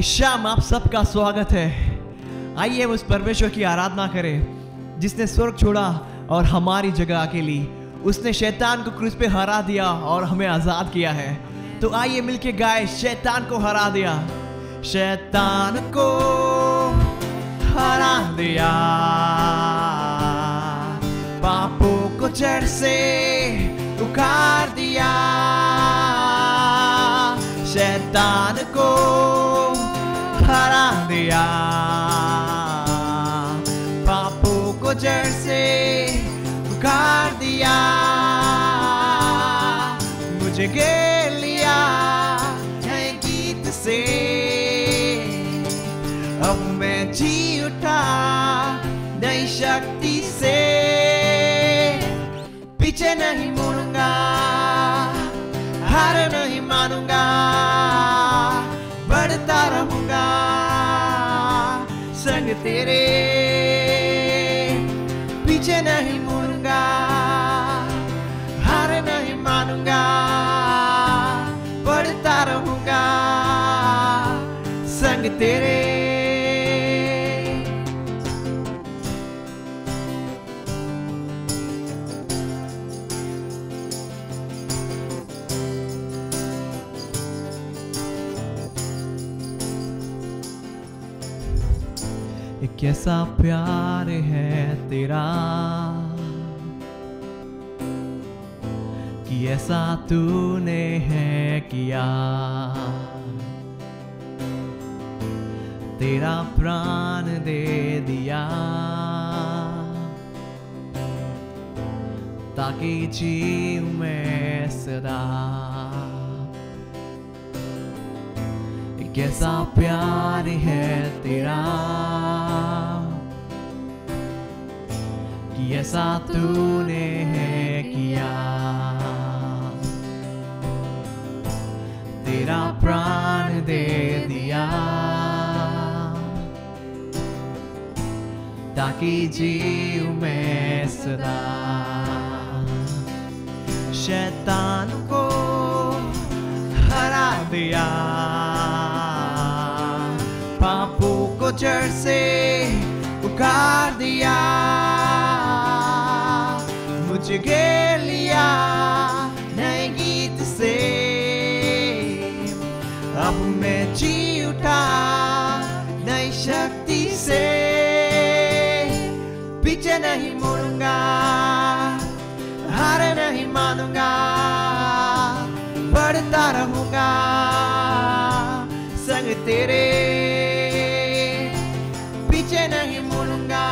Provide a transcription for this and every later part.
शाम आप सबका स्वागत है। आइए हम उस परमेश्वर की आराधना करें जिसने स्वर्ग छोड़ा और हमारी जगह आके ली। उसने शैतान को क्रूस पे हरा दिया और हमें आजाद किया है। तो आइए मिलके गाए, शैतान को हरा दिया, शैतान को हरा दिया, पापों को जड़ से उखाड़ दिया, शैतान को हरा दिया, पापों को जड़ से उखाड़ दिया, मुझे घेर लिया नए गीत से, अब मैं जी उठा नई शक्ति से, पीछे नहीं मुड़ूंगा, हार नहीं मानूंगा, बढ़ता रहूंगा संग तेरे, पीछे नहीं मुड़ूंगा, हार नहीं मानूंगा, बढ़ता रहूंगा संग तेरे। कैसा प्यार है तेरा कि ऐसा तूने है किया, तेरा प्राण दे दिया ताकि जीऊं मैं सदा। कैसा प्यार है तेरा कि ऐसा तूने है किया, तेरा प्राण दे दिया ताकि जीऊं मैं सदा। शैतान को हरा दिया, पापों को जड़ से उखाड़ दिया, मुझे घेर लिया नए गीत से, अब मैं जी उठा नई शक्ति से, पीछे नहीं मुड़ूंगा, हार नहीं मानूंगा, बढ़ता रहूंगा संग तेरे, पीछे नहीं मुड़ूंगा,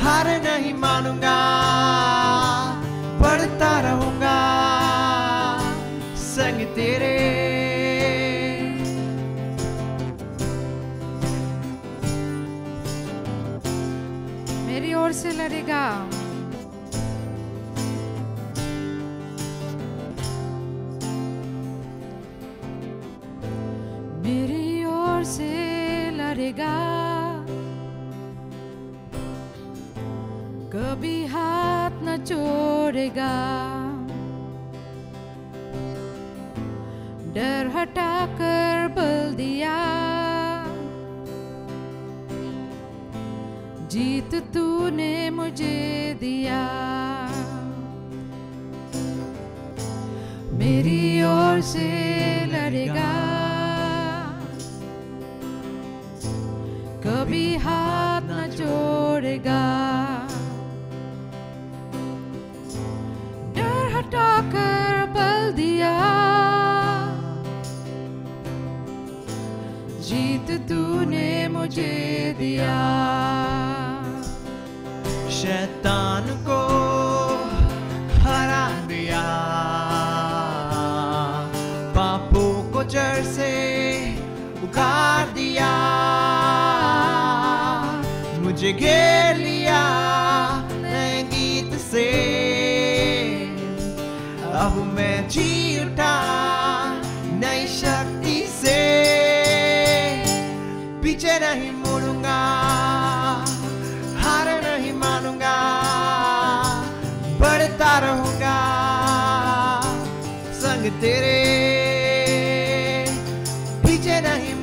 हार नहीं मानूंगा, बढ़ता रहूंगा संग तेरे। मेरी ओर से लड़ेगा, मेरी ओर से लड़ेगा, कभी हाथ न छोड़ेगा, डर हटाकर बल दिया, जीत तूने मुझे दिया, मेरी ओर से लड़ेगा, कभी हाथ न छोड़ेगा, डर हटाकर बल दिया, जीत तूने मुझे दिया। शैतान को हरा दिया, पापों को जड़ से उखाड़ दिया, मुझे घेर लिया नए गीत से, अब मैं जी उठा नई शक्ति से, पीछे नहीं मुड़ूंगा, हार नहीं मानूंगा, बढ़ता रहूंगा संग तेरे, पीछे नहीं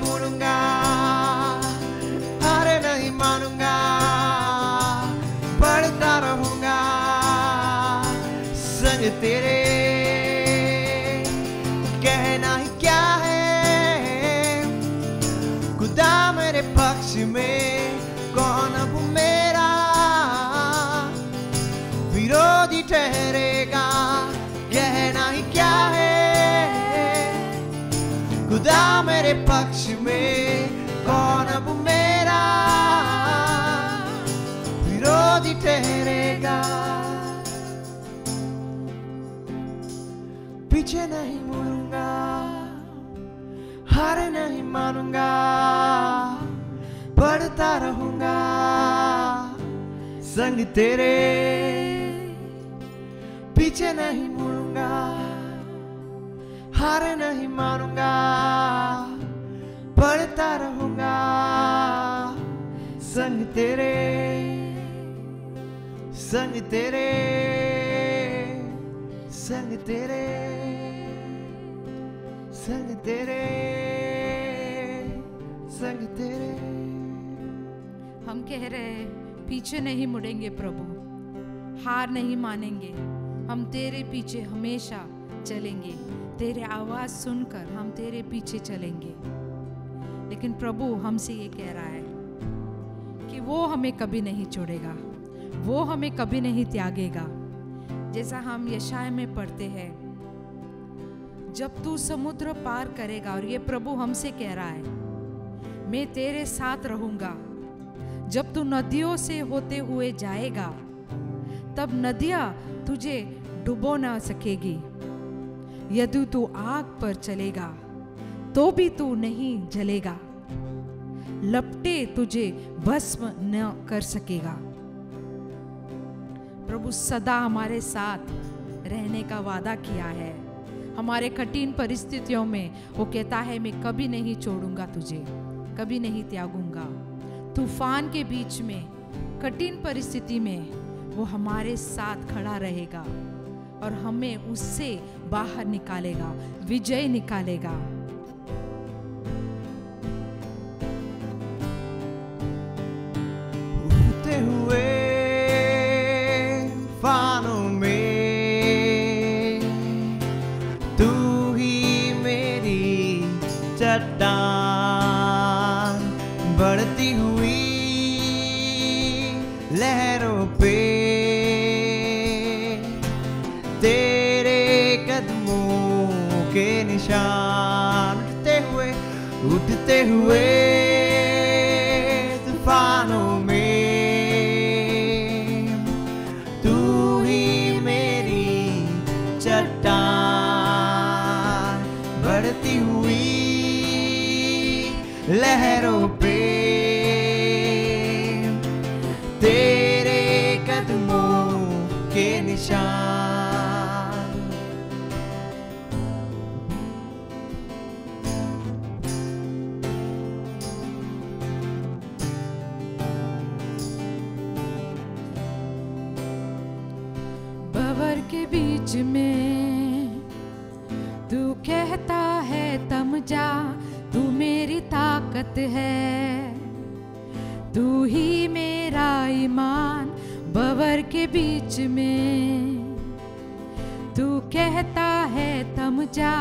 पक्ष में, कौन अब मेरा विरोधी ठहरेगा? कहना ही क्या है, खुदा मेरे पक्ष में, कौन अब मेरा विरोधी ठहरेगा? पीछे नहीं मुड़ूंगा, हार नहीं मानूंगा, बढ़ता रहूंगा संग तेरे। पीछे नहीं मुड़ूंगा, हार नहीं मानूंगा, बढ़ता रहूंगा संग तेरे, संग तेरे, संग तेरे, संग तेरे, संग तेरे। हम कह रहे हैं पीछे नहीं मुड़ेंगे प्रभु, हार नहीं मानेंगे, हम तेरे पीछे हमेशा चलेंगे। तेरे आवाज सुनकर हम तेरे पीछे चलेंगे। लेकिन प्रभु हमसे ये कह रहा है कि वो हमें कभी नहीं छोड़ेगा, वो हमें कभी नहीं त्यागेगा। जैसा हम यशाया में पढ़ते हैं, जब तू समुद्र पार करेगा, और ये प्रभु हमसे कह रहा है, मैं तेरे साथ रहूंगा। जब तू नदियों से होते हुए जाएगा, तब नदियां तुझे डुबो ना सकेगी। यदि तू आग पर चलेगा तो भी तू नहीं जलेगा, लपटे तुझे भस्म न कर सकेगा। प्रभु सदा हमारे साथ रहने का वादा किया है। हमारे कठिन परिस्थितियों में वो कहता है, मैं कभी नहीं छोड़ूंगा तुझे, कभी नहीं त्यागूंगा। तूफान के बीच में, कठिन परिस्थिति में वो हमारे साथ खड़ा रहेगा और हमें उससे बाहर निकालेगा, विजय निकालेगा। उठते हुए तूफानों में तू ही मेरी चट्टान, बढ़ती हुई लहरों पे तेरे कदमों के निशान। उठते हुए तूफानों में तू ही मेरी चट्टान, बढ़ती हुई लहरों पे तेरे कदमों के निशान। भंवर के बीच में तू कहता है थम जा, तू मेरी ताकत है, तू ही मेरा ईमान। भंवर के बीच में तू कहता है थम जा,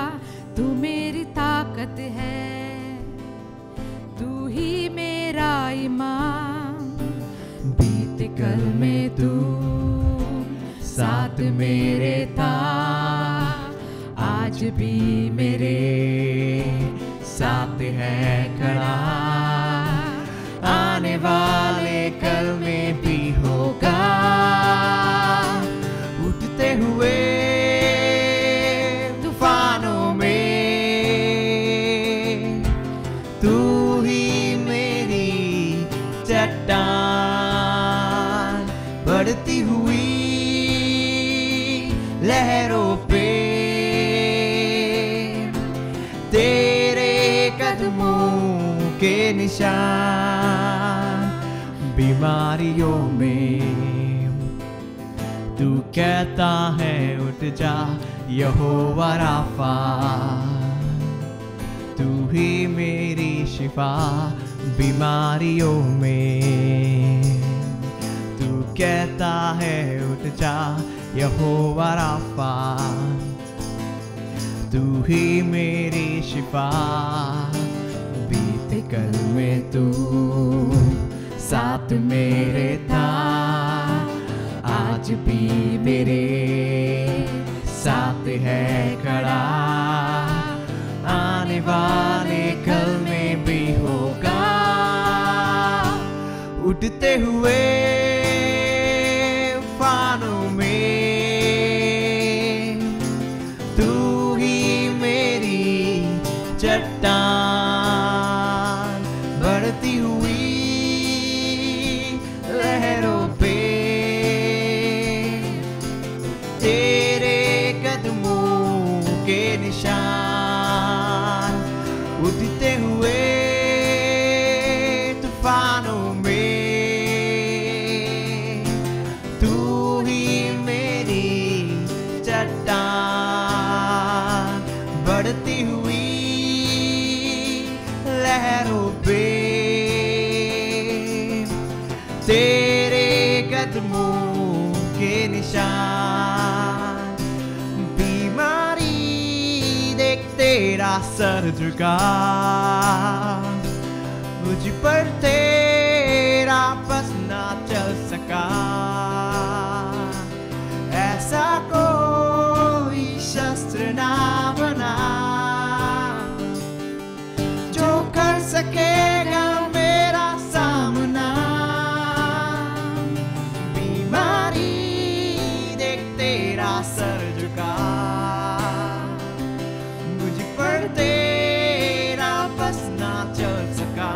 तू मेरी ताकत है, तू ही मेरा ईमान। बीत कल में तू साथ मेरे था, आज भी मेरे साथ है खड़ा, आने वाले कल में भी होगा। उठते हुए तूफानों में तू ही मेरी चट्टान, बढ़ती हुई लहरों पे तेरे कदमों के निशान। बीमारियों में तू कहता है उठ जा, यहोवा राफा, तू ही मेरी शिफा। बीमारियों में तू कहता है उठ जा, यहोवा राफा, तू ही मेरी शिफा। बीते कल में तू साथ मेरे था, आज भी मेरे साथ है खड़ा, आने वाले कल में भी होगा। उठते हुए तूफानों में तू ही मेरी चट्टान, बढ़ती हुई लहरों पे तेरे कदमों के निशान। उठते हुए तूफानों में तू ही मेरी चट्टान, बढ़ती हुई लहरों पे तेरे कदमों के निशान। बीमारी देख तेरा सर झुका, मुझ पर तेरा बस ना चल सका। ऐसा कोई शस्त्र ना बना जो कर सकेगा मेरा सामना। बीमारी देख तेरा सर झुका, मुझ पर तेरा बस ना चल सका।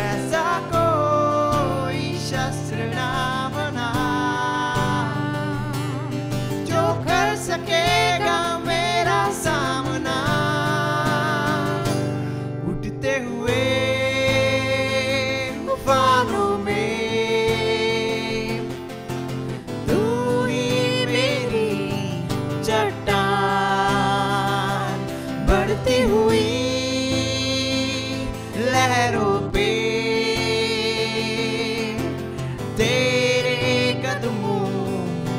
ऐसा कोई शस्त्र ना बना जो कर सकेगा मेरा सामना। उठते हुए तूफानों में तू ही मेरी चट्टान, बढ़ती हुई लहरों पे तेरे कदमों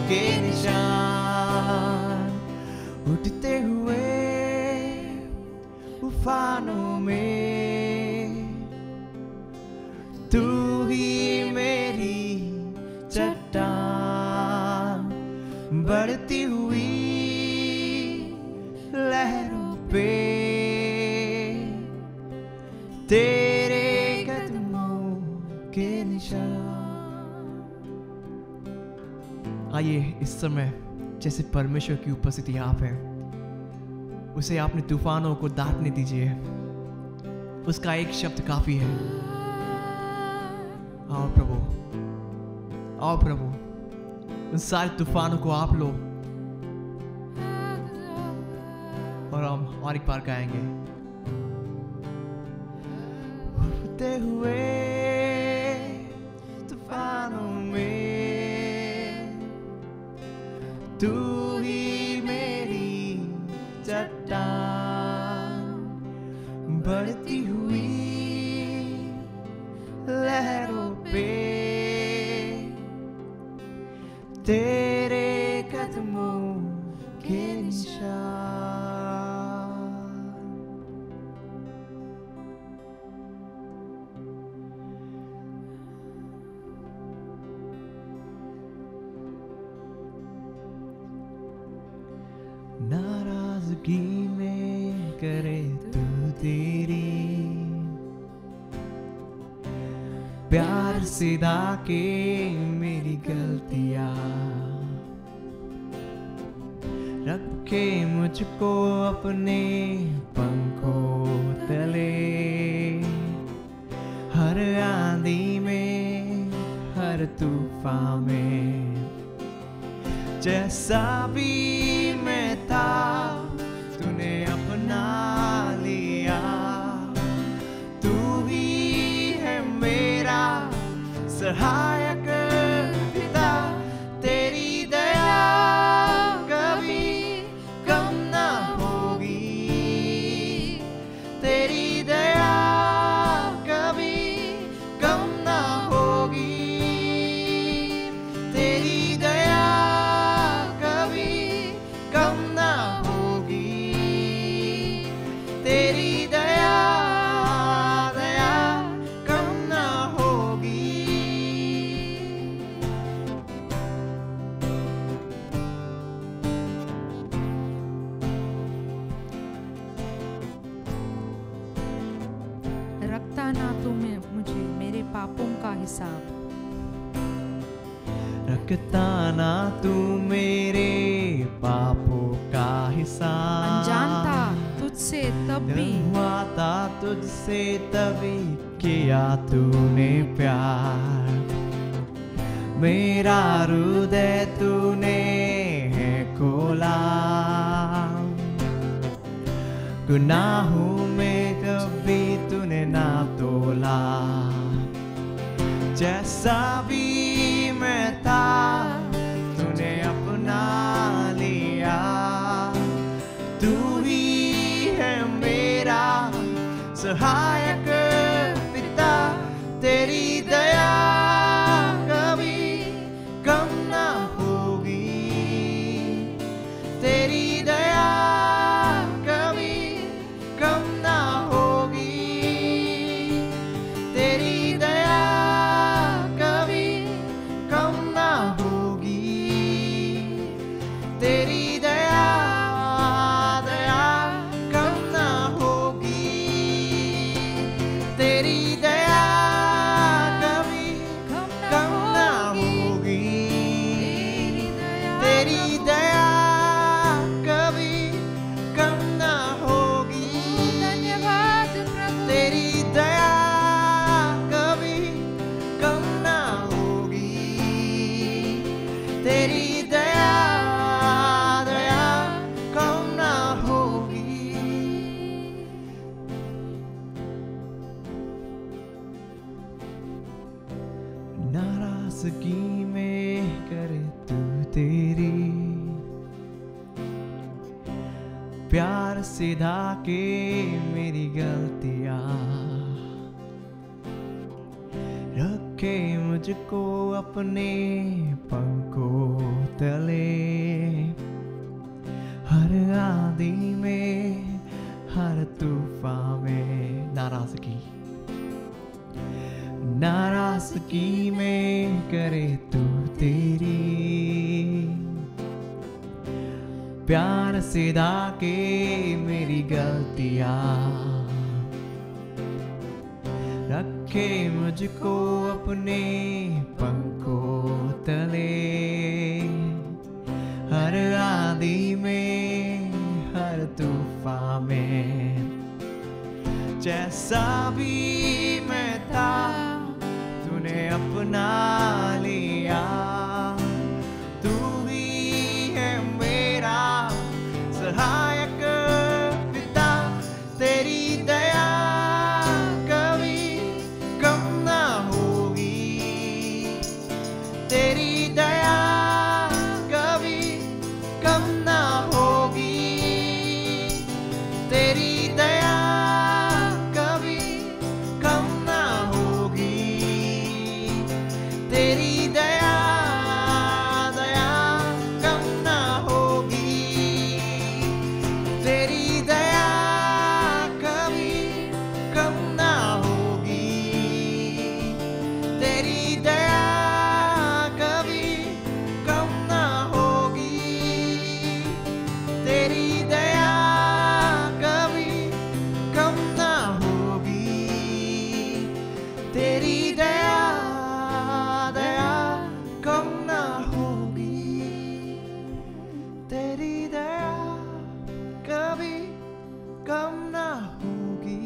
के निशान। उठते हुए तूफानों में तू ही मेरी चट्टान, बढ़ती हुई लहरों पे तेरे कदमों के निशान। आइए इस समय जैसे परमेश्वर की उपस्थिति यहाँ पे, उसे आपने तूफानों को दाटने दीजिए। उसका एक शब्द काफी है। आओ प्रभु, आओ प्रभु, उन सारे तूफानों को आप लो। और हम और एक बार गाएंगे। उठते हुए तूफानों में तू ही मेरी चट्टान, बढ़ती हुई लहरों पे तेरे कदमों के निशान। नाराजगी में करे तू तेरी, प्यार से के मेरी गलतियां, रखे मुझको अपने पंखों तले। हर आंधी में, हर तूफान में, जैसा भी मैं था तूने अपना लिया। तू ही है मेरा सहायक पिता, तेरी दया कभी कम ना होगी। तेरी दया कभी कम ना होगी। तेरी दया कभी कम ना होगी। तेरी दया ना तू मुझे मेरे पापों का हिसाब, रखता ना तू मेरे पापों का हिसाब। अनजान था तुझसे तब भी, हुआ था तुझसे तभी किया तूने प्यार। मेरा हृदय तूने है खोला, गुनाहों में कभी तूने ना तोला। जैसा भी मैं था तूने अपना लिया, तू ही है मेरा सहायक पिता। तेरी दया कभी कम ना होगी, तेरी दया कभी कम ना होगी, तेरी दया कभी कम ना होगी, तेरी दया दया कम ना होगी, तेरी दया कभी कम ना होगी, तेरी दया कभी कम ना होगी। धन्यवाद प्रभु, तेरी दया कभी कम ना होगी, तेरी दया दया कम ना होगी। नाराजगी में करे तू तेरी, प्यार सिधा के मेरी गलतियां, रखे मुझको अपने पंखों तले। हर आंधी में हर तूफान में नाराजगी में करे तू तेरी, प्यार सिधा के मेरी गलतियां, रखे मुझको अपने पंखों तले। हर आंधी में हर तूफान में, जैसा भी मैं था तूने अपना लिया, तू ही है मेरा सहायक पिता। तेरी दया कभी कम ना होगी, तेरी दया कभी कम ना होगी, तेरी दया कभी कम ना होगी, तेरी दया दया कम ना होगी, तेरी दया कभी कम ना होगी, तेरी दया कभी कम ना होगी, तेरी दया कभी कम ना होगी, तेरी दया दया कम ना होगी, तेरी दया कभी कम ना होगी,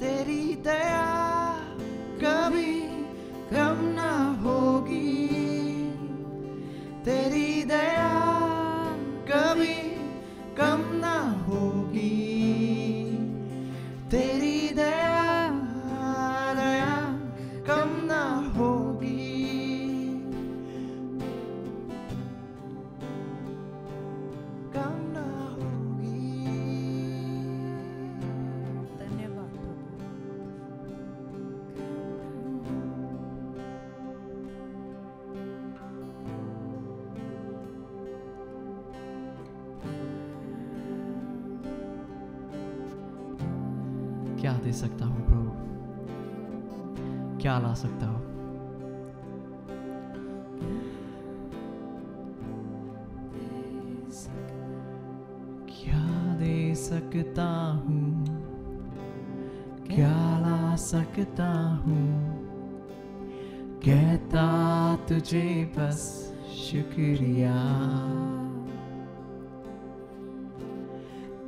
तेरी दया कभी कम ना होगी, तेरी दया कभी कम ना होगी, तेरी दया दया कम ना होगी। कम ना होगी। धन्यवाद प्रभु। क्या दे सकता हूँ प्रभु, क्या ला सकता हूँ। क्या दे सकता हूँ, क्या ला सकता हूँ, कहता तुझे बस शुक्रिया।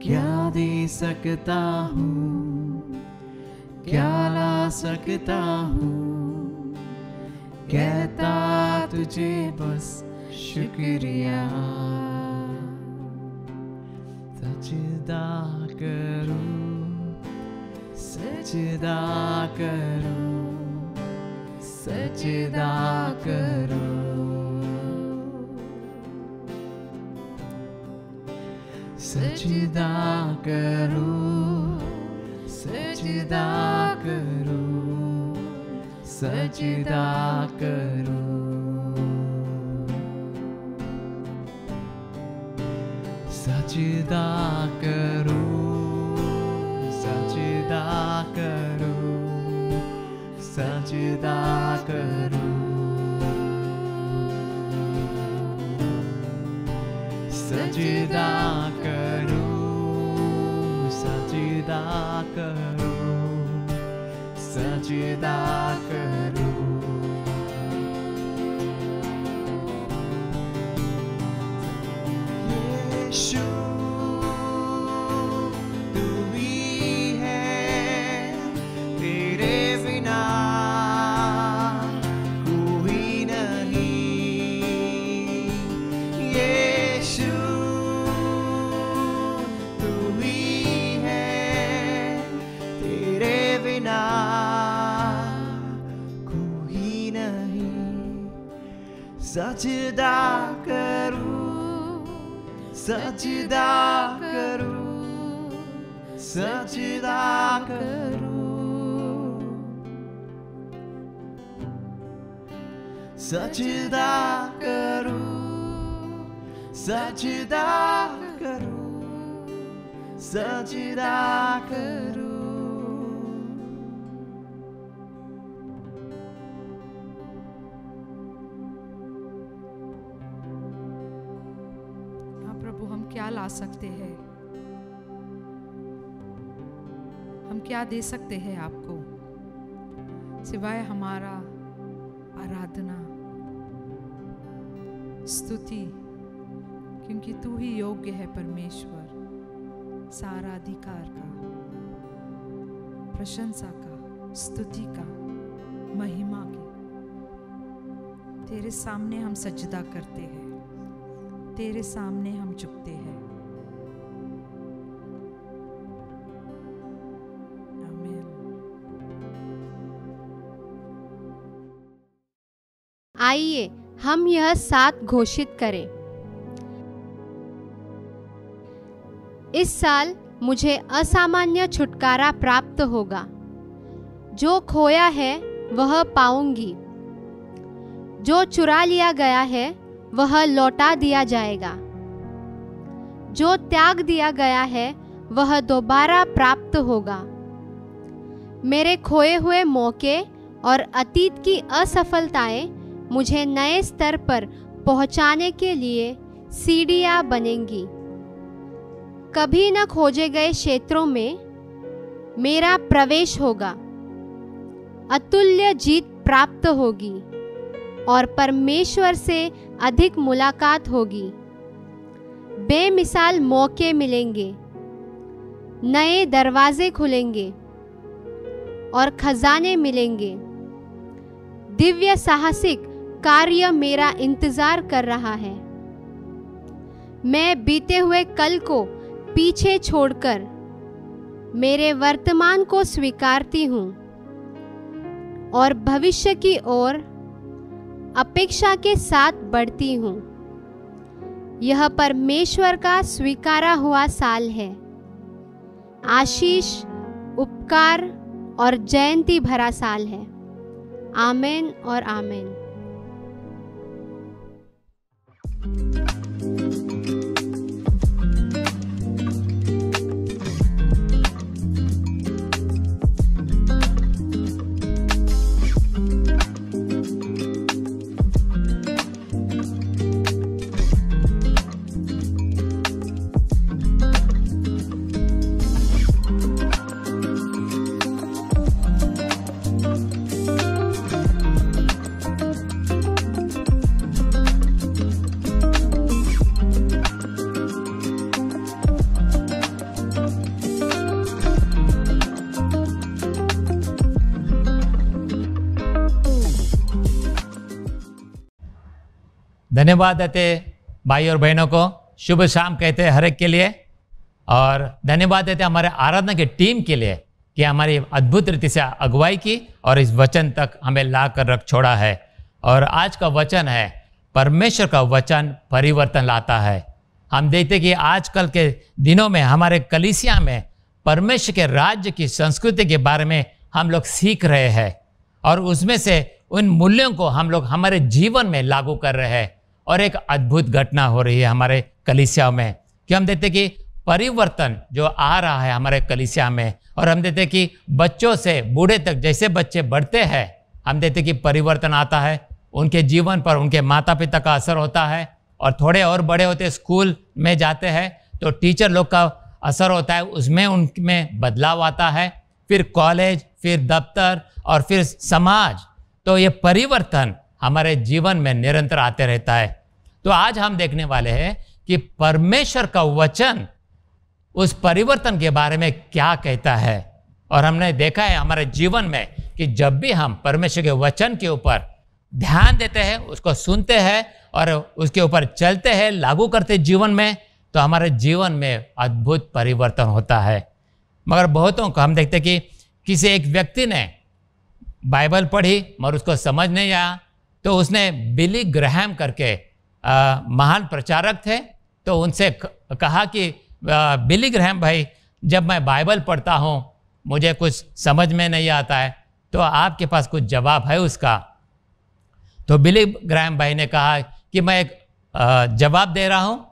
क्या दे सकता हूँ, क्या ला सकता हूँ, कहता तुझे बस शुक्रिया। सजदा करूं, सजदा करूं, सजदा करूं, सजदा करूं, सजदा करूं, सजदा करूं, सजदा करूं, सजदा करूं, सजदा करूं, सजदा करूं, सजदा करूं, सजदा करूं। यीशु तू ही है, तेरे बिना कोई नहीं। यीशु तू ही है, तेरे बिना कोई नहीं। सजदा करूं, सजदा करूं, सजदा करूं, सजदा करूं, सजदा करूं, सजदा करूं। प्रभु हम क्या ला सकते हैं, हम क्या दे सकते हैं आपको सिवाय हमारा आराधना स्तुति, क्योंकि तू ही योग्य है परमेश्वर, सारा अधिकार का, प्रशंसा का, स्तुति का, महिमा की। तेरे सामने हम सजदा करते हैं, तेरे सामने हम झुकते हैं। आमीन। आइए हम यह साथ घोषित करें, इस साल मुझे असामान्य छुटकारा प्राप्त होगा। जो खोया है वह पाऊंगी, जो चुरा लिया गया है वह लौटा दिया जाएगा, जो त्याग दिया गया है वह दोबारा प्राप्त होगा। मेरे खोए हुए मौके और अतीत की असफलताएं मुझे नए स्तर पर पहुंचाने के लिए सीढ़ियां बनेंगी। कभी न खोजे गए क्षेत्रों में मेरा प्रवेश होगा, अतुल्य जीत प्राप्त होगी और परमेश्वर से अधिक मुलाकात होगी। बेमिसाल मौके मिलेंगे, नए दरवाजे खुलेंगे और खजाने मिलेंगे। दिव्य साहसिक कार्य मेरा इंतजार कर रहा है। मैं बीते हुए कल को पीछे छोड़कर मेरे वर्तमान को स्वीकारती हूँ और भविष्य की ओर अपेक्षा के साथ बढ़ती हूँ। यह परमेश्वर का स्वीकारा हुआ साल है, आशीष, उपकार और जयंती भरा साल है। आमीन और आमीन। धन्यवाद देते भाई और बहनों को, शुभ शाम कहते हैं हर एक के लिए। और धन्यवाद देते हमारे आराधना की टीम के लिए कि हमारी अद्भुत रीति से अगुवाई की और इस वचन तक हमें ला कर रख छोड़ा है। और आज का वचन है, परमेश्वर का वचन परिवर्तन लाता है। हम देखते कि आजकल के दिनों में हमारे कलीसिया में परमेश्वर के राज्य की संस्कृति के बारे में हम लोग सीख रहे हैं और उसमें से उन मूल्यों को हम लोग हमारे जीवन में लागू कर रहे हैं। और एक अद्भुत घटना हो रही है हमारे कलीसियाओं में कि हम देखते कि परिवर्तन जो आ रहा है हमारे कलीसिया में, और हम देखते कि बच्चों से बूढ़े तक जैसे बच्चे बढ़ते हैं हम देखते कि परिवर्तन आता है, उनके जीवन पर उनके माता पिता का असर होता है। और थोड़े और बड़े होते स्कूल में जाते हैं तो टीचर लोग का असर होता है, उसमें उनमें बदलाव आता है, फिर कॉलेज, फिर दफ्तर और फिर समाज। तो ये परिवर्तन हमारे जीवन में निरंतर आते रहता है। तो आज हम देखने वाले हैं कि परमेश्वर का वचन उस परिवर्तन के बारे में क्या कहता है। और हमने देखा है हमारे जीवन में कि जब भी हम परमेश्वर के वचन के ऊपर ध्यान देते हैं, उसको सुनते हैं और उसके ऊपर चलते हैं, लागू करते हैं जीवन में, तो हमारे जीवन में अद्भुत परिवर्तन होता है। मगर बहुतों को हम देखते कि किसी एक व्यक्ति ने बाइबल पढ़ी मगर उसको समझ नहीं आया, तो उसने बिली ग्रैहम करके महान प्रचारक थे, तो उनसे कहा कि बिली ग्रैहम भाई, जब मैं बाइबल पढ़ता हूँ मुझे कुछ समझ में नहीं आता है, तो आपके पास कुछ जवाब है उसका? तो बिली ग्रैहम भाई ने कहा कि मैं एक जवाब दे रहा हूँ,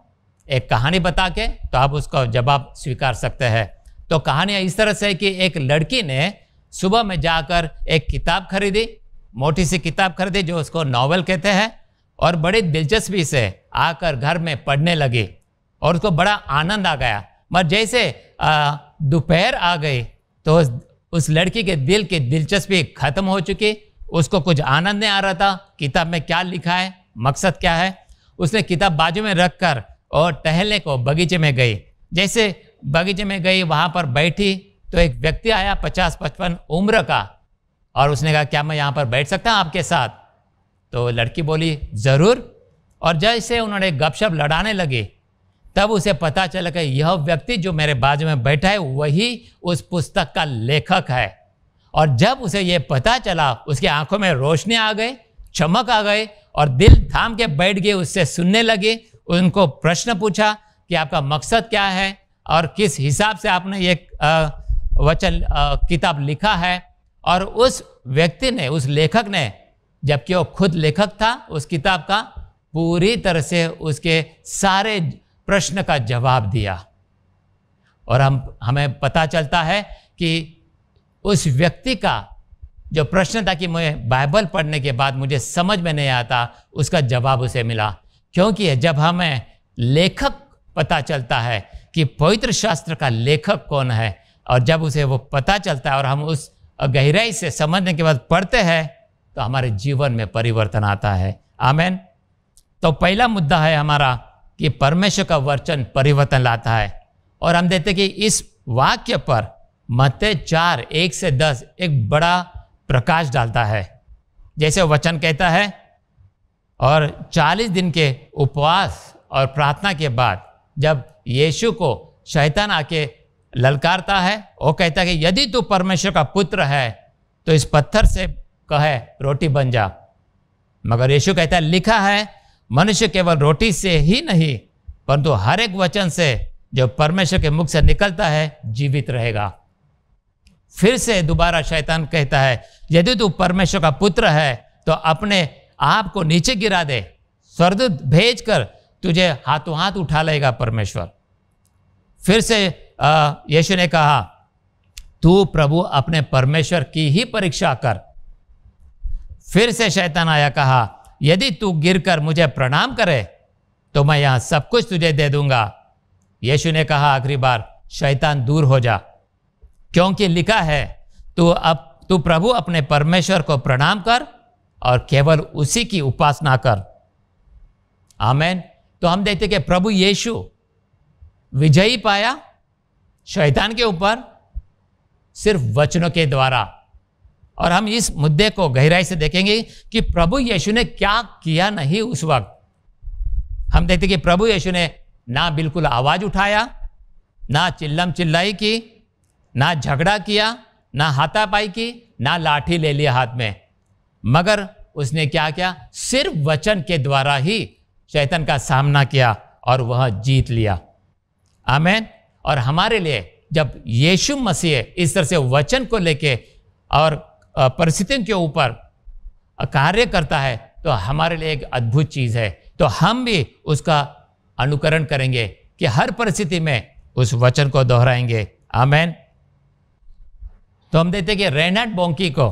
एक कहानी बता के, तो आप उसका जवाब स्वीकार सकते हैं। तो कहानी इस तरह से है कि एक लड़की ने सुबह में जाकर एक किताब खरीदी, मोटी सी किताब खरीदी जो उसको नॉवेल कहते हैं, और बड़ी दिलचस्पी से आकर घर में पढ़ने लगी और उसको बड़ा आनंद आ गया। मगर जैसे दोपहर आ गई तो उस लड़की के दिल की दिलचस्पी खत्म हो चुकी, उसको कुछ आनंद नहीं आ रहा था किताब में क्या लिखा है, मकसद क्या है। उसने किताब बाजू में रखकर और टहलने को बगीचे में गई। जैसे बगीचे में गई, वहाँ पर बैठी तो एक व्यक्ति आया 50-55 उम्र का, और उसने कहा क्या मैं यहाँ पर बैठ सकता हूँ आपके साथ? तो लड़की बोली ज़रूर। और जैसे उन्होंने गपशप लड़ाने लगी तब उसे पता चला कि यह व्यक्ति जो मेरे बाजू में बैठा है वही उस पुस्तक का लेखक है। और जब उसे ये पता चला उसकी आंखों में रोशनी आ गई, चमक आ गई और दिल थाम के बैठ गई, उससे सुनने लगी। उनको प्रश्न पूछा कि आपका मकसद क्या है और किस हिसाब से आपने ये वचन किताब लिखा है। और उस व्यक्ति ने, उस लेखक ने, जबकि वो खुद लेखक था उस किताब का, पूरी तरह से उसके सारे प्रश्न का जवाब दिया। और हमें पता चलता है कि उस व्यक्ति का जो प्रश्न था कि मैं बाइबल पढ़ने के बाद मुझे समझ में नहीं आता, उसका जवाब उसे मिला। क्योंकि जब हमें लेखक पता चलता है कि पवित्र शास्त्र का लेखक कौन है, और जब उसे वो पता चलता है और हम उस गहराई से समझने के बाद पढ़ते हैं, तो हमारे जीवन में परिवर्तन आता है। आमीन। तो पहला मुद्दा है हमारा कि परमेश्वर का वचन परिवर्तन लाता है। और हम देखते कि इस वाक्य पर मत्ती 4:1-10 एक बड़ा प्रकाश डालता है। जैसे वचन कहता है, और 40 दिन के उपवास और प्रार्थना के बाद जब यीशु को शैतान आके ललकारता है, वो कहता है कि यदि तू परमेश्वर का पुत्र है तो इस पत्थर से कहे रोटी बन जा। मगर यीशु कहता है लिखा है मनुष्य केवल रोटी से ही नहीं परंतु हर एक वचन से जो परमेश्वर के मुख से निकलता है जीवित रहेगा। फिर से दोबारा शैतान कहता है यदि तू परमेश्वर का पुत्र है तो अपने आप को नीचे गिरा दे, स्वर्गदूत भेजकर तुझे हाथों हाथ उठा लेगा परमेश्वर। फिर से यीशु ने कहा तू प्रभु अपने परमेश्वर की ही परीक्षा कर। फिर से शैतान आया, कहा यदि तू गिरकर मुझे प्रणाम करे तो मैं यहां सब कुछ तुझे दे दूंगा। यीशु ने कहा आखिरी बार, शैतान दूर हो जा, क्योंकि लिखा है तू प्रभु अपने परमेश्वर को प्रणाम कर और केवल उसी की उपासना कर। आमीन। तो हम देखते कि प्रभु यीशु विजयी पाया शैतान के ऊपर सिर्फ वचनों के द्वारा। और हम इस मुद्दे को गहराई से देखेंगे कि प्रभु यीशु ने क्या किया नहीं उस वक्त। हम देखते कि प्रभु यीशु ने ना बिल्कुल आवाज उठाया, ना चिल्लम चिल्लाई की, ना झगड़ा किया, ना हाथापाई की, ना लाठी ले लिया हाथ में, मगर उसने क्या किया? सिर्फ वचन के द्वारा ही शैतान का सामना किया और वह जीत लिया। आमीन। और हमारे लिए जब यीशु मसीह इस तरह से वचन को लेके और परिस्थितियों के ऊपर कार्य करता है तो हमारे लिए एक अद्भुत चीज है। तो हम भी उसका अनुकरण करेंगे कि हर परिस्थिति में उस वचन को दोहराएंगे। आमीन। तो हम देखते कि रेनहार्ड बोंकी को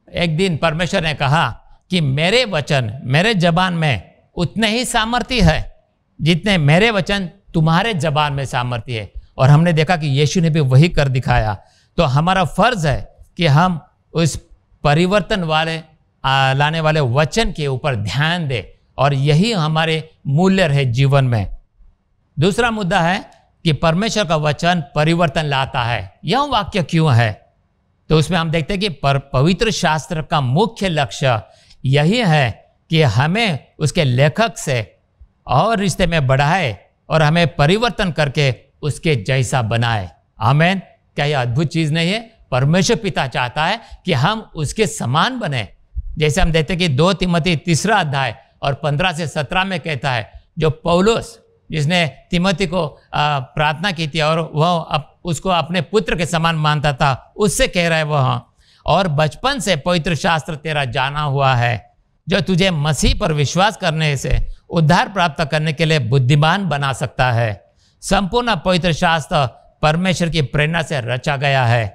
एक दिन परमेश्वर ने कहा कि मेरे वचन मेरे जबान में उतने ही सामर्थ्य है जितने मेरे वचन तुम्हारे जबान में सामर्थ्य है। और हमने देखा कि यीशु ने भी वही कर दिखाया। तो हमारा फर्ज है कि हम उस परिवर्तन लाने वाले वचन के ऊपर ध्यान दें और यही हमारे मूल्य रहे जीवन में। दूसरा मुद्दा है कि परमेश्वर का वचन परिवर्तन लाता है। यह वाक्य क्यों है? तो उसमें हम देखते हैं कि पवित्र शास्त्र का मुख्य लक्ष्य यही है कि हमें उसके लेखक से और रिश्ते में बढ़ाए और हमें परिवर्तन करके उसके जैसा बनाए। आमीन। क्या यह अद्भुत चीज नहीं है? परमेश्वर पिता चाहता है कि हम उसके समान बने। जैसे हम देखते हैं कि 2 तिमोथी 3 अध्याय और 15 से 17 में कहता है, जो पौलुस जिसने तिमोथी को प्रार्थना की थी और वह उसको अपने पुत्र के समान मानता था, उससे कह रहा है वह, और बचपन से पवित्र शास्त्र तेरा जाना हुआ है जो तुझे मसीह पर विश्वास करने से उद्धार प्राप्त करने के लिए बुद्धिमान बना सकता है। संपूर्ण पवित्र शास्त्र परमेश्वर की प्रेरणा से रचा गया है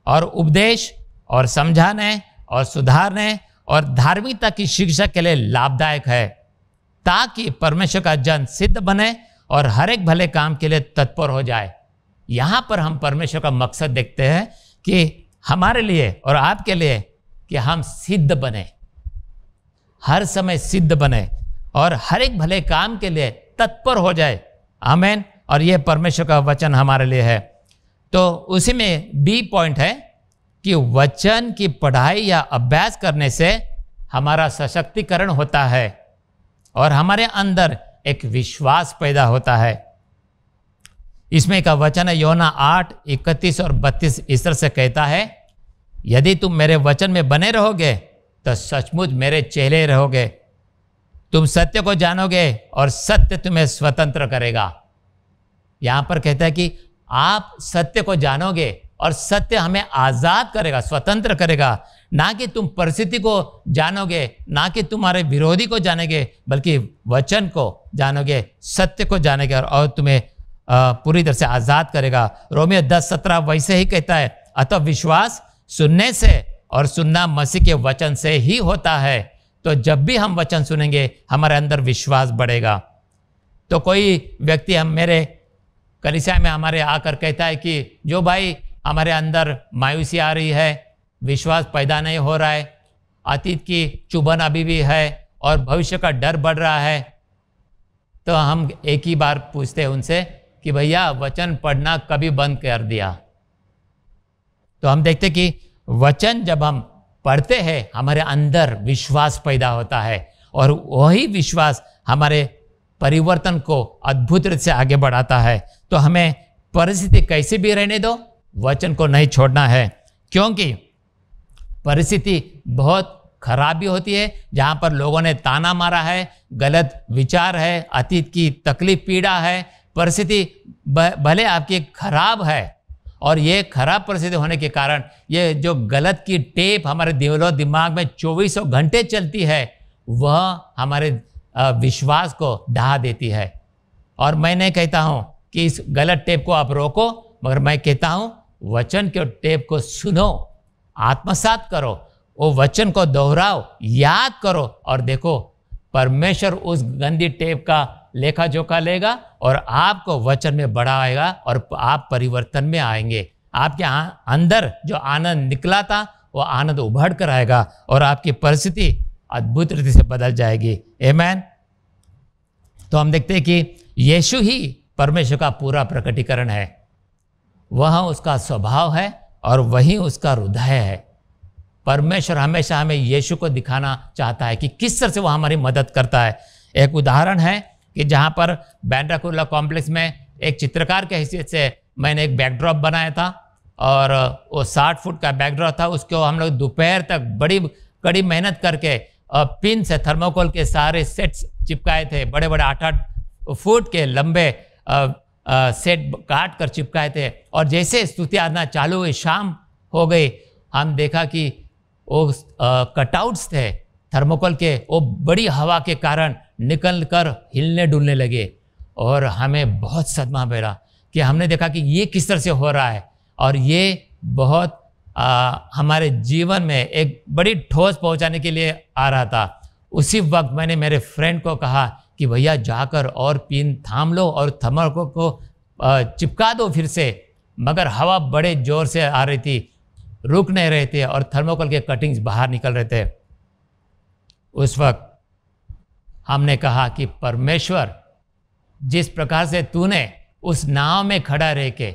और उपदेश और समझाने और सुधारने और धार्मिकता की शिक्षा के लिए लाभदायक है, ताकि परमेश्वर का जन सिद्ध बने और हर एक भले काम के लिए तत्पर हो जाए। यहाँ पर हम परमेश्वर का मकसद देखते हैं कि हमारे लिए और आपके लिए कि हम सिद्ध बने, हर समय सिद्ध बने और हर एक भले काम के लिए तत्पर हो जाए। आमीन। और यह परमेश्वर का वचन हमारे लिए है। तो उसी में बी पॉइंट है कि वचन की पढ़ाई या अभ्यास करने से हमारा सशक्तिकरण होता है और हमारे अंदर एक विश्वास पैदा होता है। इसमें का वचन है योना 8:31 और 32 इस तरह से कहता है, यदि तुम मेरे वचन में बने रहोगे तो सचमुच मेरे चेले रहोगे, तुम सत्य को जानोगे और सत्य तुम्हें स्वतंत्र करेगा। यहां पर कहता है कि आप सत्य को जानोगे और सत्य हमें आजाद करेगा, स्वतंत्र करेगा। ना कि तुम परिस्थिति को जानोगे, ना कि तुम्हारे विरोधी को जानेगे, बल्कि वचन को जानोगे, सत्य को जानेगे और तुम्हें पूरी तरह से आजाद करेगा। रोमियो 10:17 वैसे ही कहता है, अतः विश्वास सुनने से और सुनना मसीह के वचन से ही होता है। तो जब भी हम वचन सुनेंगे हमारे अंदर विश्वास बढ़ेगा। तो कोई व्यक्ति हम मेरे कलीसिया में हमारे आकर कहता है कि जो भाई हमारे अंदर मायूसी आ रही है, विश्वास पैदा नहीं हो रहा है, अतीत की चुभन अभी भी है और भविष्य का डर बढ़ रहा है, तो हम एक ही बार पूछते हैं उनसे कि भैया वचन पढ़ना कभी बंद कर दिया? तो हम देखते कि वचन जब हम पढ़ते हैं हमारे अंदर विश्वास पैदा होता है और वही विश्वास हमारे परिवर्तन को अद्भुत रूप से आगे बढ़ाता है। तो हमें परिस्थिति कैसी भी रहने दो, वचन को नहीं छोड़ना है, क्योंकि परिस्थिति बहुत खराब भी होती है जहाँ पर लोगों ने ताना मारा है, गलत विचार है, अतीत की तकलीफ पीड़ा है, परिस्थिति भले आपकी खराब है और ये खराब परिस्थिति होने के कारण ये जो गलत की टेप हमारे दिमाग में 24 घंटे चलती है वह हमारे विश्वास को ढहा देती है। और मैं नहीं कहता हूँ कि इस गलत टेप को आप रोको, मगर मैं कहता हूँ वचन के टेप को सुनो, आत्मसात करो, वो वचन को दोहराओ, याद करो और देखो परमेश्वर उस गंदी टेप का लेखा जोखा लेगा और आपको वचन में बढ़ाएगा और आप परिवर्तन में आएंगे। आपके अंदर जो आनंद निकला था वो आनंद उभर कर आएगा और आपकी परिस्थिति अद्भुत रीति से बदल जाएगी। आमीन। तो हम देखते हैं कि यीशु ही परमेश्वर का पूरा प्रकटीकरण है, वह उसका स्वभाव है और वही उसका हृदय है। परमेश्वर हमेशा हमें यीशु को दिखाना चाहता है कि किस तरह से वह हमारी मदद करता है। एक उदाहरण है कि जहाँ पर बैंड्रा कॉम्प्लेक्स में एक चित्रकार के हैसियत से मैंने एक बैकड्रॉप बनाया था, और वो 60 फुट का बैकड्रॉप था। उसको हम लोग दोपहर तक बड़ी कड़ी मेहनत करके पिन से थर्मोकोल के सारे सेट्स चिपकाए थे। बड़े बड़े 8-8 फुट के लंबे सेट काट कर चिपकाए थे। और जैसे स्तुति आराधना चालू हुई, शाम हो गई, हम देखा कि वो कटआउट्स थे थर्मोकोल के, वो बड़ी हवा के कारण निकल कर हिलने डुलने लगे। और हमें बहुत सदमा मिला कि हमने देखा कि ये किस तरह से हो रहा है, और ये बहुत हमारे जीवन में एक बड़ी ठोस पहुंचाने के लिए आ रहा था। उसी वक्त मैंने मेरे फ्रेंड को कहा कि भैया जाकर और पिन थाम लो और थर्मोकोल को चिपका दो फिर से। मगर हवा बड़े ज़ोर से आ रही थी, रुक नहीं रहे थे, और थर्मोकोल के कटिंग्स बाहर निकल रहे थे। उस वक्त हमने कहा कि परमेश्वर, जिस प्रकार से तूने उस नाव में खड़ा रह के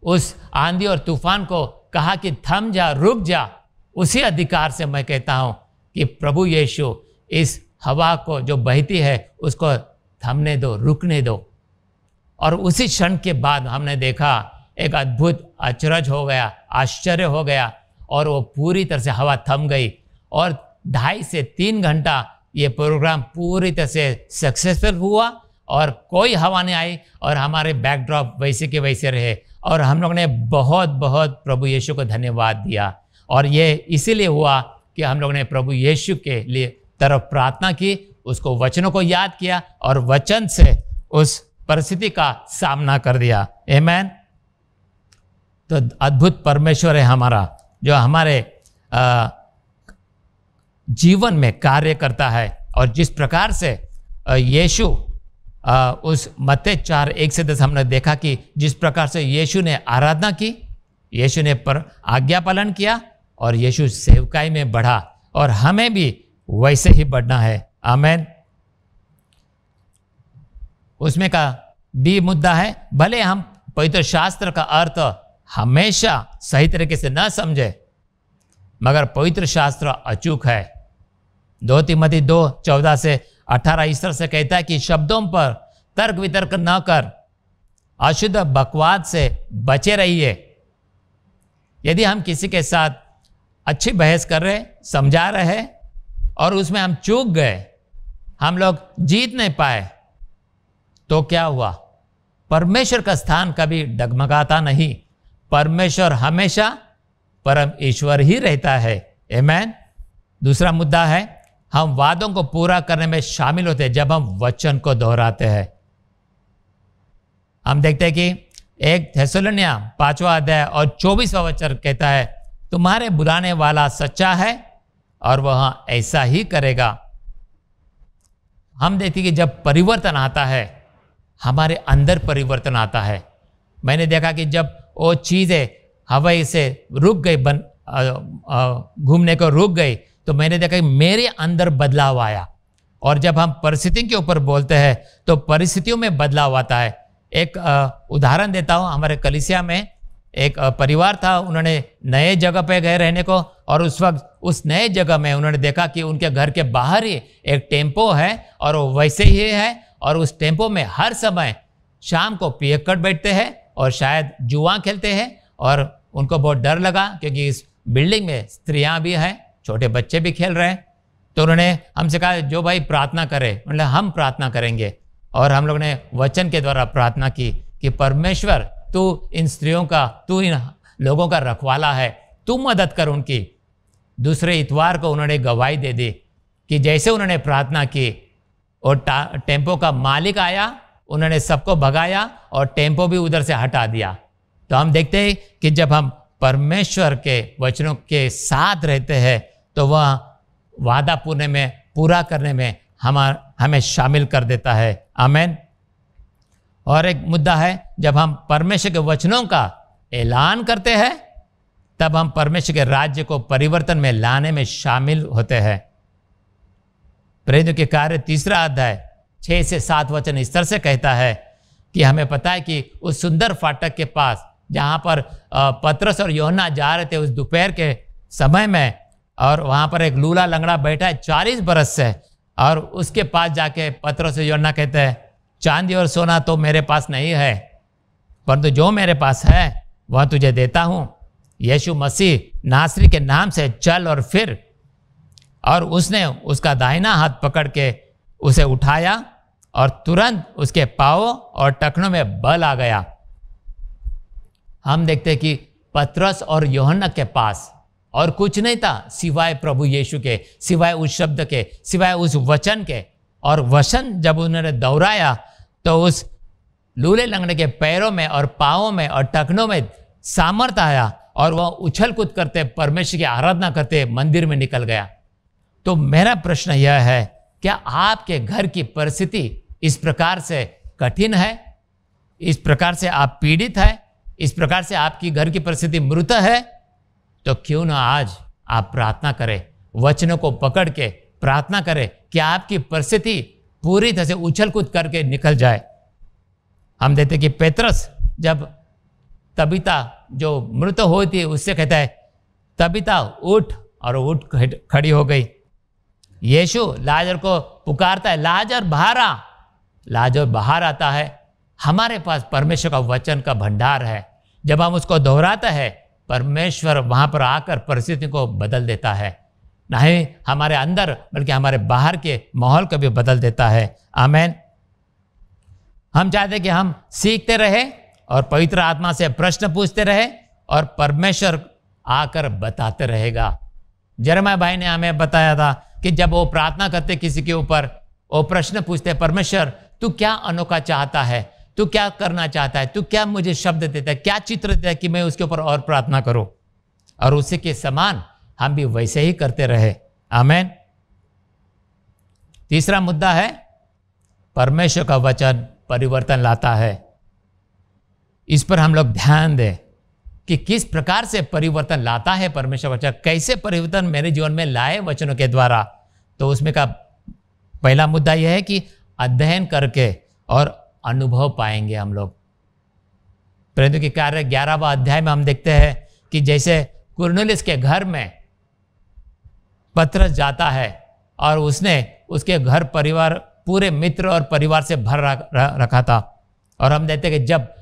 उस आंधी और तूफान को कहा कि थम जा, रुक जा, उसी अधिकार से मैं कहता हूं कि प्रभु यीशु इस हवा को जो बहती है उसको थमने दो, रुकने दो। और उसी क्षण के बाद हमने देखा एक अद्भुत अचरज हो गया, आश्चर्य हो गया, और वो पूरी तरह से हवा थम गई। और 2.5 से 3 घंटा ये प्रोग्राम पूरी तरह से सक्सेसफुल हुआ, और कोई हवा नहीं आई, और हमारे बैकड्रॉप वैसे के वैसे रहे। और हम लोग ने बहुत बहुत प्रभु यीशु को धन्यवाद दिया। और ये इसीलिए हुआ कि हम लोग ने प्रभु यीशु के लिए तरफ प्रार्थना की, उसको वचनों को याद किया, और वचन से उस परिस्थिति का सामना कर दिया। आमेन। तो अद्भुत परमेश्वर है हमारा, जो हमारे जीवन में कार्य करता है। और जिस प्रकार से यीशु उस मत्ती 4:1-10 हमने देखा कि जिस प्रकार से यीशु ने आराधना की, यीशु ने आज्ञा पालन किया, और यीशु सेवकाई में बढ़ा, और हमें भी वैसे ही बढ़ना है। आमेन। उसमें का भी मुद्दा है, भले हम पवित्र शास्त्र का अर्थ हमेशा सही तरीके से न समझे, मगर पवित्र शास्त्र अचूक है। 2 तिमोथी 2:14-18 इस तरह से कहता है कि शब्दों पर तर्क वितर्क न कर, अशुद्ध बकवाद से बचे रहिए। यदि हम किसी के साथ अच्छी बहस कर रहे, समझा रहे, और उसमें हम चूक गए, हम लोग जीत नहीं पाए, तो क्या हुआ? परमेश्वर का स्थान कभी डगमगाता नहीं। परमेश्वर हमेशा परम ईश्वर ही रहता है। आमेन। दूसरा मुद्दा है, हम वादों को पूरा करने में शामिल होते हैं जब हम वचन को दोहराते हैं। हम देखते हैं कि 1 थेसलोनिया 5वां अध्याय और 24वां वचन कहता है, तुम्हारे बुलाने वाला सच्चा है और वह ऐसा ही करेगा। हम देखते हैं कि जब परिवर्तन आता है, हमारे अंदर परिवर्तन आता है। मैंने देखा कि जब वो चीज़ें हवाई से रुक गई, घूमने को रुक गई, तो मैंने देखा कि मेरे अंदर बदलाव आया। और जब हम परिस्थितियों के ऊपर बोलते हैं तो परिस्थितियों में बदलाव आता है। एक उदाहरण देता हूँ। हमारे कलीसिया में एक परिवार था, उन्होंने नए जगह पे गए रहने को, और उस वक्त उस नए जगह में उन्होंने देखा कि उनके घर के बाहर ही एक टेम्पो है, और वो वैसे ही है, और उस टेम्पो में हर समय शाम को पियक्कड़ बैठते हैं और शायद जुआ खेलते हैं। और उनको बहुत डर लगा क्योंकि इस बिल्डिंग में स्त्रियां भी हैं, छोटे बच्चे भी खेल रहे हैं। तो उन्होंने हमसे कहा, जो भाई प्रार्थना करे, मतलब हम प्रार्थना करेंगे। और हम लोग ने वचन के द्वारा प्रार्थना की कि परमेश्वर, तू इन स्त्रियों का, तू इन लोगों का रखवाला है, तू मदद कर उनकी। दूसरे इतवार को उन्होंने गवाही दे दी कि जैसे उन्होंने प्रार्थना की और टेम्पो का मालिक आया, उन्होंने सबको भगाया और टेम्पो भी उधर से हटा दिया। तो हम देखते हैं कि जब हम परमेश्वर के वचनों के साथ रहते हैं तो वह वादा पूरा करने में हमें शामिल कर देता है। आमेन। और एक मुद्दा है, जब हम परमेश्वर के वचनों का ऐलान करते हैं तब हम परमेश्वर के राज्य को परिवर्तन में लाने में शामिल होते हैं। प्रेरितों के कार्य 3 अध्याय 6 से 7 वचन इस तरह से कहता है कि हमें पता है कि उस सुंदर फाटक के पास जहाँ पर पतरस और यूहन्ना जा रहे थे उस दोपहर के समय में, और वहाँ पर एक लूला लंगड़ा बैठा है 40 बरस से, और उसके पास जाके पतरस और यूहन्ना कहते हैं, चांदी और सोना तो मेरे पास नहीं है, परंतु जो मेरे पास है वह तुझे देता हूँ। यीशु मसीह नासरी के नाम से चल और फिर। और उसने उसका दाहिना हाथ पकड़ के उसे उठाया और तुरंत उसके पाँवों और टखनों में बल आ गया। हम देखते कि पतरस और यूहन्ना के पास और कुछ नहीं था सिवाय प्रभु यीशु के, सिवाय उस शब्द के, सिवाय उस वचन के। और वचन जब उन्होंने दोहराया तो उस लूले लंगड़े के पैरों में और पाँवों में और टखनों में सामर्थ आया और वह उछल कूद करते परमेश्वर की आराधना करते मंदिर में निकल गया। तो मेरा प्रश्न यह है, क्या आपके घर की परिस्थिति इस प्रकार से कठिन है? इस प्रकार से आप पीड़ित है? इस प्रकार से आपकी घर की परिस्थिति मृत है? तो क्यों ना आज आप प्रार्थना करें, वचनों को पकड़ के प्रार्थना करें कि आपकी परिस्थिति पूरी तरह से उछल कूद करके निकल जाए। हम देखते कि पेत्रस जब तबीता जो मृत होती है उससे कहता है, तबीता उठ, और उठ खड़ी हो गई। यीशु लाजर को पुकारता है, लाजर बाहर आ। लाजर बाहर आता है। हमारे पास परमेश्वर का वचन का भंडार है। जब हम उसको दोहराते हैं, परमेश्वर वहाँ पर आकर परिस्थिति को बदल देता है। ना ही हमारे अंदर बल्कि हमारे बाहर के माहौल को भी बदल देता है। आमीन। हम चाहते कि हम सीखते रहे और पवित्र आत्मा से प्रश्न पूछते रहे और परमेश्वर आकर बताते रहेगा। यिर्मयाह भाई ने हमें बताया था कि जब वो प्रार्थना करते किसी के ऊपर, वो प्रश्न पूछते, परमेश्वर तू क्या अनोखा चाहता है, तू क्या करना चाहता है, तू क्या मुझे शब्द देता है, क्या चित्र देता है कि मैं उसके ऊपर और प्रार्थना करूं। और उसी के समान हम भी वैसे ही करते रहे। आमीन। तीसरा मुद्दा है, परमेश्वर का वचन परिवर्तन लाता है। इस पर हम लोग ध्यान दें कि किस प्रकार से परिवर्तन लाता है परमेश्वर वचन, कैसे परिवर्तन मेरे जीवन में लाए वचनों के द्वारा। तो उसमें का पहला मुद्दा यह है कि अध्ययन करके और अनुभव पाएंगे हम लोग। प्रेरितों के कार्य 11वां अध्याय में हम देखते हैं कि जैसे कुरनेलियुस के घर में पतरस जाता है और उसने उसके घर परिवार पूरे मित्र और परिवार से भर रखा था। और हम देखते हैं कि जब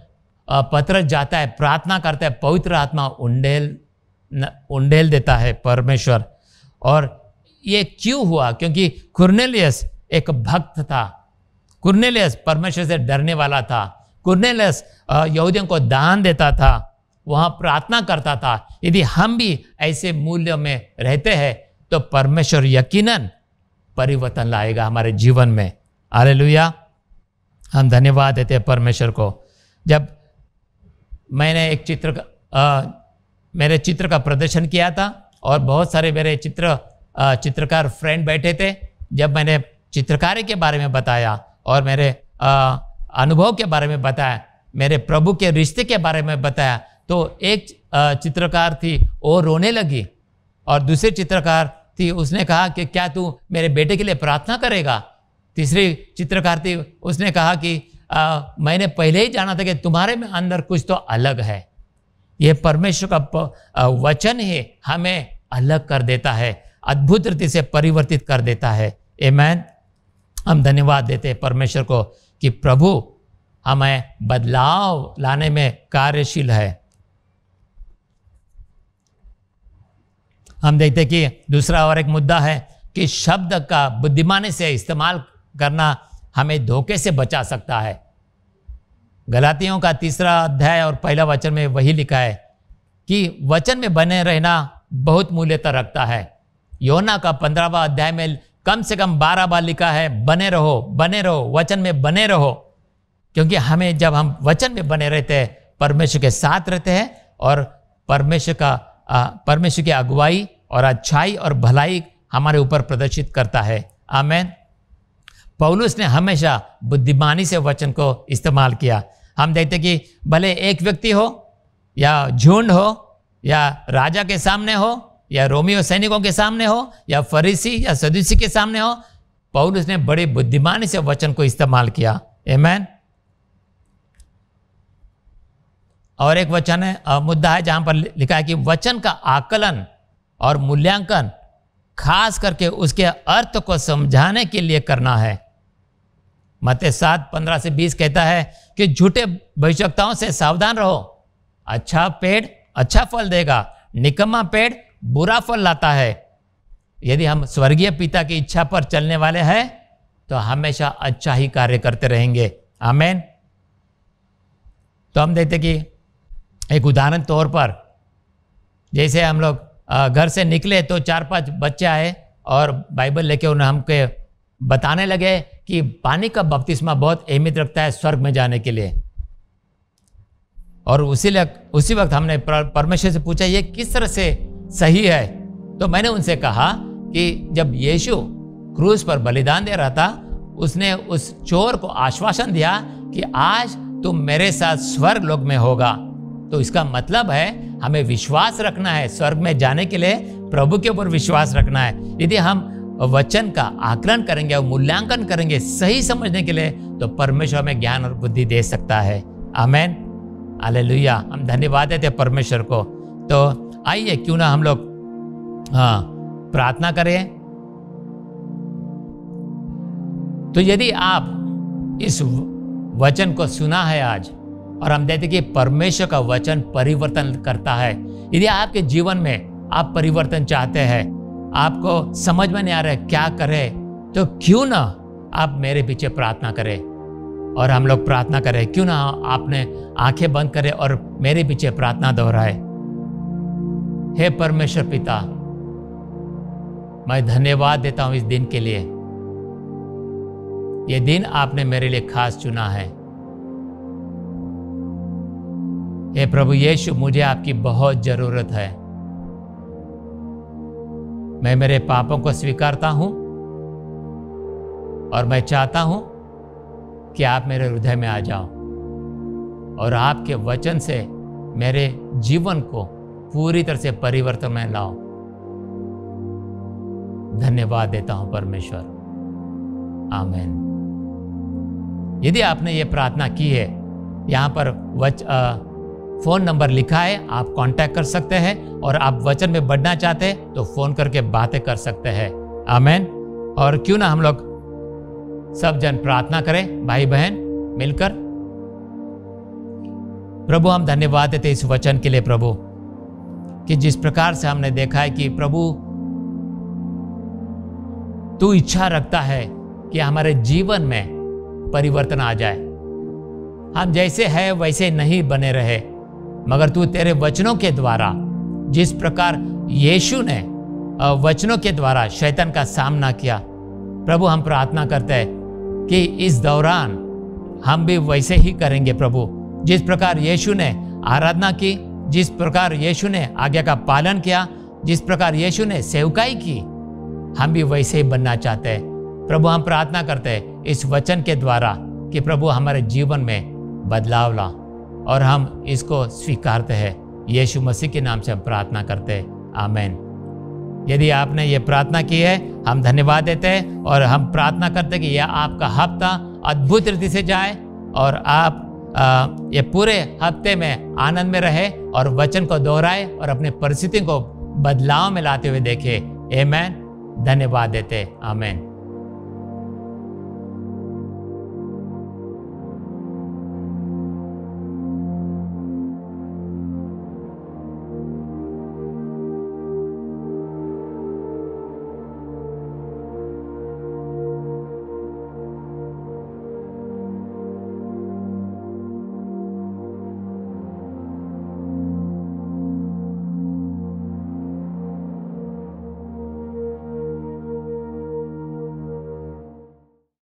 पतरस जाता है, प्रार्थना करता है, पवित्र आत्मा उंडेल देता है परमेश्वर। और ये क्यों हुआ? क्योंकि कुरनेलियुस एक भक्त था। कुरनेलियुस परमेश्वर से डरने वाला था। कुरनेलियुस यहूदियों को दान देता था, वहाँ प्रार्थना करता था। यदि हम भी ऐसे मूल्यों में रहते हैं तो परमेश्वर यकीनन परिवर्तन लाएगा हमारे जीवन में। हालेलुया। हम धन्यवाद देते हैं परमेश्वर को। जब मैंने एक मेरे चित्र का प्रदर्शन किया था और बहुत सारे मेरे चित्रकार फ्रेंड बैठे थे, जब मैंने चित्रकारी के बारे में बताया और मेरे अनुभव के बारे में बताया, मेरे प्रभु के रिश्ते के बारे में बताया, तो एक चित्रकार थी वो रोने लगी और दूसरे चित्रकार थी उसने कहा कि क्या तू मेरे बेटे के लिए प्रार्थना करेगा। तीसरी चित्रकार थी उसने कहा कि मैंने पहले ही जाना था कि तुम्हारे में अंदर कुछ तो अलग है। ये परमेश्वर का वचन ही हमें अलग कर देता है, अद्भुत रीति से परिवर्तित कर देता है। आमीन। हम धन्यवाद देते हैं परमेश्वर को कि प्रभु हमें बदलाव लाने में कार्यशील है। हम देखते कि दूसरा और एक मुद्दा है कि शब्द का बुद्धिमानी से इस्तेमाल करना हमें धोखे से बचा सकता है। गलातियों का 3 अध्याय और पहला वचन में वही लिखा है कि वचन में बने रहना बहुत मूल्यता रखता है। योना का 15वां अध्याय में कम से कम 12 बार लिखा है, बने रहो, बने रहो, वचन में बने रहो। क्योंकि हमें जब हम वचन में बने रहते हैं, परमेश्वर के साथ रहते हैं और परमेश्वर की अगुवाई और अच्छाई और भलाई हमारे ऊपर प्रदर्शित करता है। आमीन। पौलुस ने हमेशा बुद्धिमानी से वचन को इस्तेमाल किया। हम देखते कि भले एक व्यक्ति हो या झुंड हो या राजा के सामने हो या रोमियो सैनिकों के सामने हो या फरीसी या सदूसी के सामने हो, पौलुस ने बड़ी बुद्धिमानी से वचन को इस्तेमाल किया। आमीन। और एक वचन है मुद्दा है जहां पर लिखा है कि वचन का आकलन और मूल्यांकन खास करके उसके अर्थ को समझाने के लिए करना है। मत्ती 7:15 से 20 कहता है कि झूठे भविष्यवक्ताओं से सावधान रहो। अच्छा पेड़ अच्छा फल देगा, निकम्मा पेड़ बुरा फल लाता है। यदि हम स्वर्गीय पिता की इच्छा पर चलने वाले हैं तो हमेशा अच्छा ही कार्य करते रहेंगे। आमेन। तो हम देखते कि एक उदाहरण तौर पर जैसे हम लोग घर से निकले तो 4-5 बच्चे आए और बाइबल लेके उन्हें हमको बताने लगे कि पानी का बपतिस्मा बहुत अहमियत रखता है स्वर्ग में जाने के लिए। और उसी वक्त हमने परमेश्वर से पूछा ये किस तरह से सही है। तो मैंने उनसे कहा कि जब यीशु क्रूस पर बलिदान दे रहा था, उसने उस चोर को आश्वासन दिया कि आज तुम मेरे साथ स्वर्ग लोक में होगा। तो इसका मतलब है हमें विश्वास रखना है, स्वर्ग में जाने के लिए प्रभु के ऊपर विश्वास रखना है। यदि हम वचन का आकलन करेंगे और मूल्यांकन करेंगे सही समझने के लिए, तो परमेश्वर हमें ज्ञान और बुद्धि दे सकता है। आमेन, हालेलुया। हम धन्यवाद देते हैं परमेश्वर को। तो आइए क्यों ना हम लोग प्रार्थना करें। तो यदि आप इस वचन को सुना है आज, और हम देखते कि परमेश्वर का वचन परिवर्तन करता है। यदि आपके जीवन में आप परिवर्तन चाहते हैं, आपको समझ में नहीं आ रहा है क्या करें, तो क्यों ना आप मेरे पीछे प्रार्थना करें और हम लोग प्रार्थना करें। क्यों ना आपने आंखें बंद करें और मेरे पीछे प्रार्थना दोहराए। हे परमेश्वर पिता, मैं धन्यवाद देता हूं इस दिन के लिए। यह दिन आपने मेरे लिए खास चुना है। हे प्रभु यीशु, मुझे आपकी बहुत जरूरत है। मैं मेरे पापों को स्वीकारता हूं और मैं चाहता हूं कि आप मेरे हृदय में आ जाओ और आपके वचन से मेरे जीवन को पूरी तरह से परिवर्तन में लाओ। धन्यवाद देता हूं परमेश्वर। आमीन। यदि आपने ये प्रार्थना की है, यहाँ पर फ़ोन नंबर लिखा है, आप कांटेक्ट कर सकते हैं। और आप वचन में बढ़ना चाहते हैं तो फ़ोन करके बातें कर सकते हैं। आमीन। और क्यों ना हम लोग सब जन प्रार्थना करें, भाई बहन मिलकर। प्रभु, हम धन्यवाद देते इस वचन के लिए प्रभु, कि जिस प्रकार से हमने देखा है कि प्रभु तू इच्छा रखता है कि हमारे जीवन में परिवर्तन आ जाए। हम जैसे हैं वैसे नहीं बने रहे, मगर तू तेरे वचनों के द्वारा, जिस प्रकार यीशु ने वचनों के द्वारा शैतान का सामना किया, प्रभु हम प्रार्थना करते हैं कि इस दौरान हम भी वैसे ही करेंगे प्रभु। जिस प्रकार यीशु ने आराधना की, जिस प्रकार यीशु ने आज्ञा का पालन किया, जिस प्रकार यीशु ने सेवकाई की, हम भी वैसे ही बनना चाहते हैं प्रभु। हम प्रार्थना करते हैं इस वचन के द्वारा कि प्रभु हमारे जीवन में बदलाव ला, और हम इसको स्वीकारते हैं। यीशु मसीह के नाम से हम प्रार्थना करते हैं। आमीन। यदि आपने ये प्रार्थना की है, हम धन्यवाद देते हैं और हम प्रार्थना करते हैं कि यह आपका हफ्ता अद्भुत रीति से जाए और आप ये पूरे हफ्ते में आनंद में रहे और वचन को दोहराए और अपने परिस्थिति को बदलाव में लाते हुए देखे। आमीन। धन्यवाद देते। आमीन।